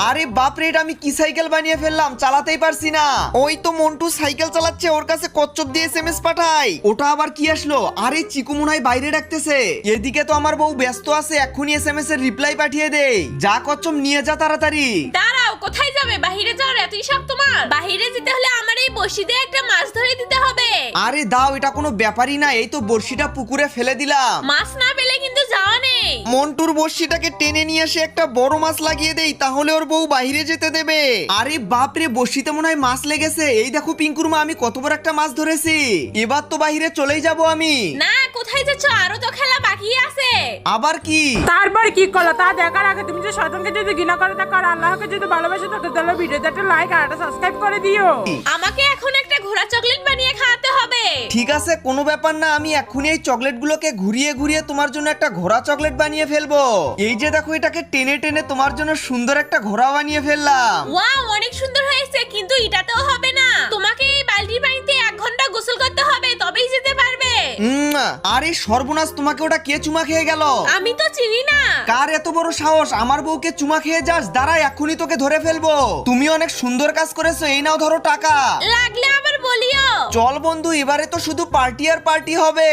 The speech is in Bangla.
আরে বাপরে, এটা আমি কি সাইকেল বানিয়ে ফেললাম, চালাতেই পারছি না। ওই তো মন্টু সাইকেল চালাচ্ছে, ওর কাছে কচ্ছপ দিয়ে এসএমএস পাঠাই। ওটা আবার কি আসলো? আরে চিকু মনে হয় বাইরে ডাকতেছে। এদিকে তো আমার বউ ব্যস্ত আছে, এক্ষুনি এসএমএস এর রিপ্লাই পাঠিয়ে দেই। যা কচ্ছপ নিয়ে যা তাড়াতাড়ি। দাঁড়াও, কোথায় যাবে? বাহিরে যাওয়ার এতই শখ তোমার? বাহিরে যেতে হলে আমার এই বড়শি দিয়ে একটা মাছ ধরে দিতে হবে। আরে দাও, এটা কোনো ব্যাপারই না, এই তো বড়শিটা পুকুরে ফেলে দিলাম। মাছ না পেলে কিন্তু যাওয়া নেই। মন্টুর বড়শিটাকে টেনে নিয়ে এসে একটা বড় মাছ লাগিয়ে দেই, তাহলে ওর বউ বাইরে যেতে দেবে। আরে বাপরে, বড়শিতে মনে হয় মাছ লেগেছে। এই দেখো পিঙ্কুর মা, আমি কত বড় একটা মাছ ধরেছি। এবার তো বাইরে চলেই যাব আমি। না, কোথায় যাচ্ছ? আরো তো খেলা বাকি আছে। আবার কি? তারপর কি করলো তা দেখার আগে তুমি যে শয়তানকে যদি ঘৃণা করে থাকো আর আল্লাহকে যদি ভালোবাসে থাকো তাহলে ভিডিওতে একটা লাইক আর একটা সাবস্ক্রাইব করে দিও। আমাকে এখন একটা ঘোড়া চকলেট বানিয়ে খাওয়াতে হবে। ঠিক আছে, কোনো ব্যাপার না, আমি এক্ষুনি এই চকলেটগুলোকে ঘুরিয়ে ঘুরিয়ে তোমার জন্য একটা ঘোড়া চকলেট বানিয়ে ফেলবো। এই যে দেখো, এটাকে টেনে টেনে তোমার জন্য সুন্দর একটা ঘোড়া বানিয়ে ফেললাম। ওয়াও, অনেক সুন্দর হয়েছে, কিন্তু এটাতেও হবে না। তোমাকে এই বালতির পানিতে 1 ঘন্টা গোসল করতে হবে, তবেই যেতে পারবে। আরে সর্বনাশ, তোমাকে ওটা কে চুমা খেয়ে গেল? আমি তো চিনি না। কার এত বড় সাহস আমার বউকে চুমা খেয়ে যাস? দাঁড়া, এক্ষুনি তোকে ধরে ফেলবো। তুমি অনেক সুন্দর কাজ করেছো, এই নাও ধরো টাকা। লাগলে আবার বলিও। চল বন্ধু, এবারে তো শুধু পার্টি আর পার্টি হবে।